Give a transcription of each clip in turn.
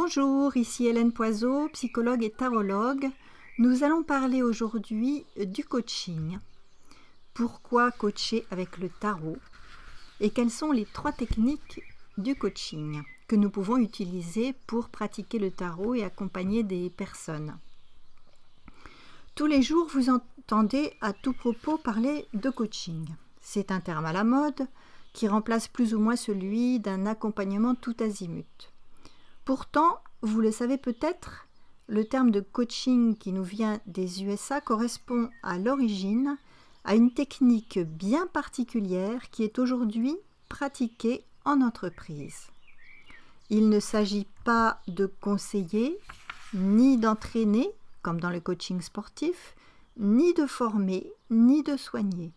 Bonjour, ici Hélène Poiseau, psychologue et tarologue. Nous allons parler aujourd'hui du coaching. Pourquoi coacher avec le tarot? Et quelles sont les 3 techniques du coaching que nous pouvons utiliser pour pratiquer le tarot et accompagner des personnes? Tous les jours, vous entendez à tout propos parler de coaching. C'est un terme à la mode qui remplace plus ou moins celui d'un accompagnement tout azimut. Pourtant, vous le savez peut-être, le terme de coaching qui nous vient des USA correspond à l'origine à une technique bien particulière qui est aujourd'hui pratiquée en entreprise. Il ne s'agit pas de conseiller, ni d'entraîner, comme dans le coaching sportif, ni de former, ni de soigner.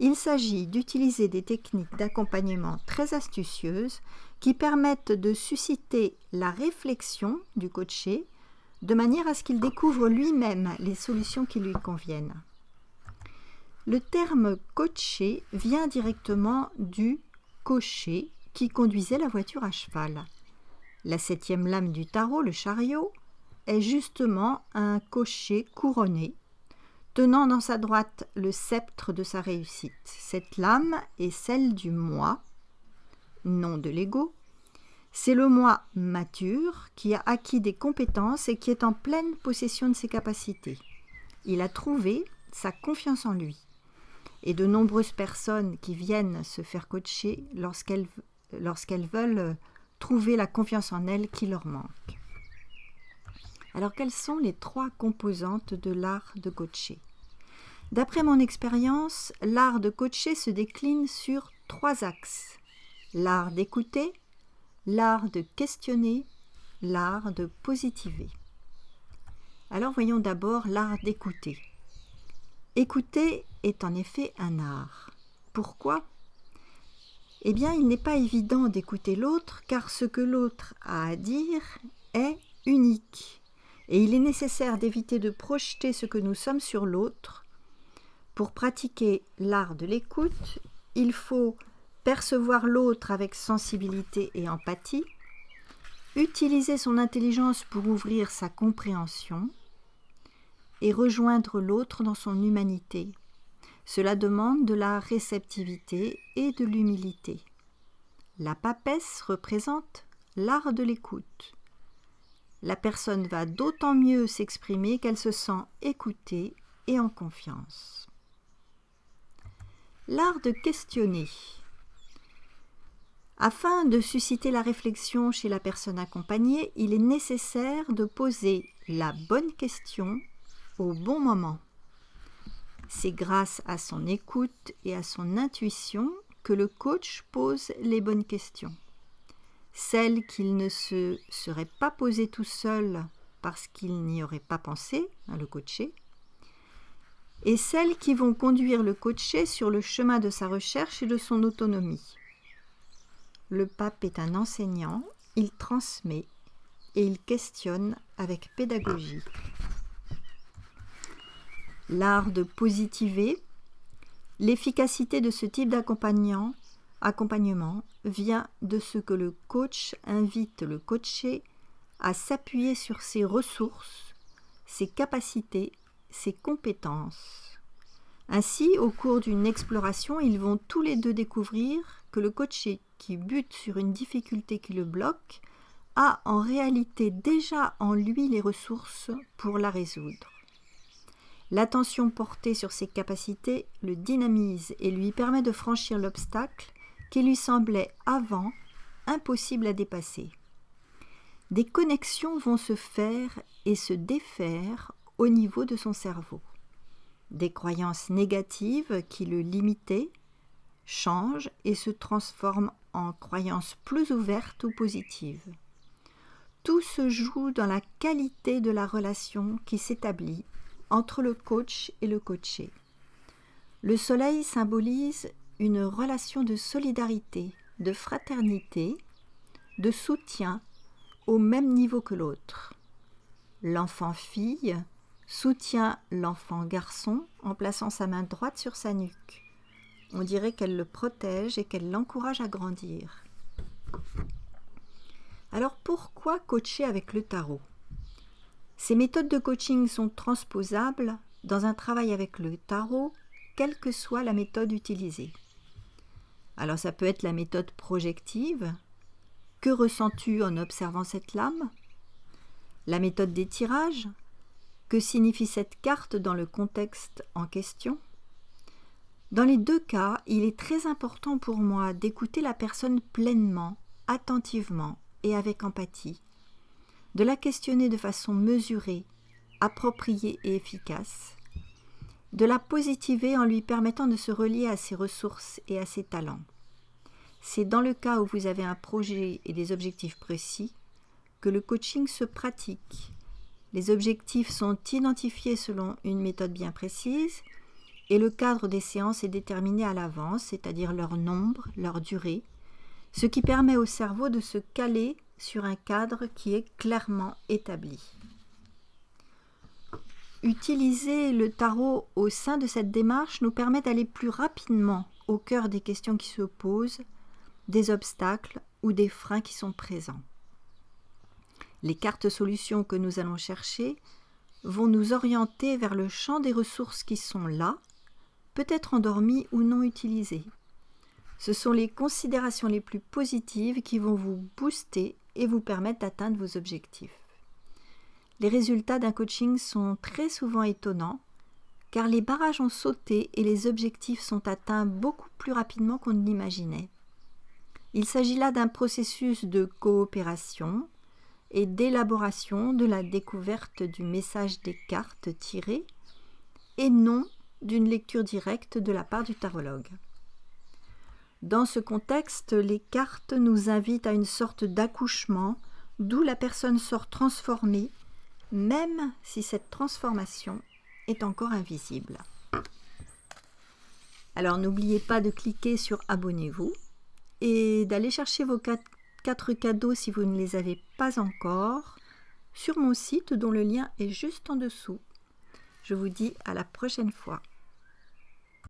Il s'agit d'utiliser des techniques d'accompagnement très astucieuses qui permettent de susciter la réflexion du coaché de manière à ce qu'il découvre lui-même les solutions qui lui conviennent. Le terme coacher vient directement du cocher qui conduisait la voiture à cheval. La 7e lame du tarot, le chariot, est justement un cocher couronné, tenant dans sa droite le sceptre de sa réussite. Cette lame est celle du moi, non de l'ego. C'est le moi mature qui a acquis des compétences et qui est en pleine possession de ses capacités. Il a trouvé sa confiance en lui. Et de nombreuses personnes qui viennent se faire coacher lorsqu'elles veulent trouver la confiance en elles qui leur manque. Alors, quelles sont les 3 composantes de l'art de coacher? D'après mon expérience, l'art de coacher se décline sur 3 axes. L'art d'écouter, l'art de questionner, l'art de positiver. Alors voyons d'abord l'art d'écouter. Écouter est en effet un art. Pourquoi? Eh bien, il n'est pas évident d'écouter l'autre car ce que l'autre a à dire est unique. Et il est nécessaire d'éviter de projeter ce que nous sommes sur l'autre. Pour pratiquer l'art de l'écoute, il faut percevoir l'autre avec sensibilité et empathie, utiliser son intelligence pour ouvrir sa compréhension et rejoindre l'autre dans son humanité. Cela demande de la réceptivité et de l'humilité. La papesse représente l'art de l'écoute. La personne va d'autant mieux s'exprimer qu'elle se sent écoutée et en confiance. L'art de questionner. Afin de susciter la réflexion chez la personne accompagnée, il est nécessaire de poser la bonne question au bon moment. C'est grâce à son écoute et à son intuition que le coach pose les bonnes questions. Celles qu'il ne se serait pas posées tout seul parce qu'il n'y aurait pas pensé, le coaché, et celles qui vont conduire le coaché sur le chemin de sa recherche et de son autonomie. Le pape est un enseignant, il transmet et il questionne avec pédagogie. L'art de positiver. L'efficacité de ce type d'accompagnement vient de ce que le coach invite le coaché à s'appuyer sur ses ressources, ses capacités, ses compétences. Ainsi, au cours d'une exploration, ils vont tous les deux découvrir que le coaché qui bute sur une difficulté qui le bloque a en réalité déjà en lui les ressources pour la résoudre. L'attention portée sur ses capacités le dynamise et lui permet de franchir l'obstacle qui lui semblait avant impossible à dépasser. Des connexions vont se faire et se défaire au niveau de son cerveau. Des croyances négatives qui le limitaient changent et se transforment en croyances plus ouvertes ou positives. Tout se joue dans la qualité de la relation qui s'établit entre le coach et le coaché. Le soleil symbolise une relation de solidarité, de fraternité, de soutien au même niveau que l'autre. L'enfant-fille soutient l'enfant garçon en plaçant sa main droite sur sa nuque. On dirait qu'elle le protège et qu'elle l'encourage à grandir. Alors pourquoi coacher avec le tarot? Ces méthodes de coaching sont transposables dans un travail avec le tarot, quelle que soit la méthode utilisée. Alors ça peut être la méthode projective. Que ressens-tu en observant cette lame? La méthode des tirages. Que signifie cette carte dans le contexte en question? Dans les deux cas, il est très important pour moi d'écouter la personne pleinement, attentivement et avec empathie, de la questionner de façon mesurée, appropriée et efficace, de la positiver en lui permettant de se relier à ses ressources et à ses talents. C'est dans le cas où vous avez un projet et des objectifs précis que le coaching se pratique. Les objectifs sont identifiés selon une méthode bien précise et le cadre des séances est déterminé à l'avance, c'est-à-dire leur nombre, leur durée, ce qui permet au cerveau de se caler sur un cadre qui est clairement établi. Utiliser le tarot au sein de cette démarche nous permet d'aller plus rapidement au cœur des questions qui se posent, des obstacles ou des freins qui sont présents. Les cartes solutions que nous allons chercher vont nous orienter vers le champ des ressources qui sont là, peut-être endormies ou non utilisées. Ce sont les considérations les plus positives qui vont vous booster et vous permettre d'atteindre vos objectifs. Les résultats d'un coaching sont très souvent étonnants car les barrages ont sauté et les objectifs sont atteints beaucoup plus rapidement qu'on ne l'imaginait. Il s'agit là d'un processus de coopération et d'élaboration de la découverte du message des cartes tirées et non d'une lecture directe de la part du tarologue. Dans ce contexte, les cartes nous invitent à une sorte d'accouchement d'où la personne sort transformée, même si cette transformation est encore invisible. Alors n'oubliez pas de cliquer sur abonnez-vous et d'aller chercher vos 4 cadeaux si vous ne les avez pas encore sur mon site dont le lien est juste en dessous. Je vous dis à la prochaine fois.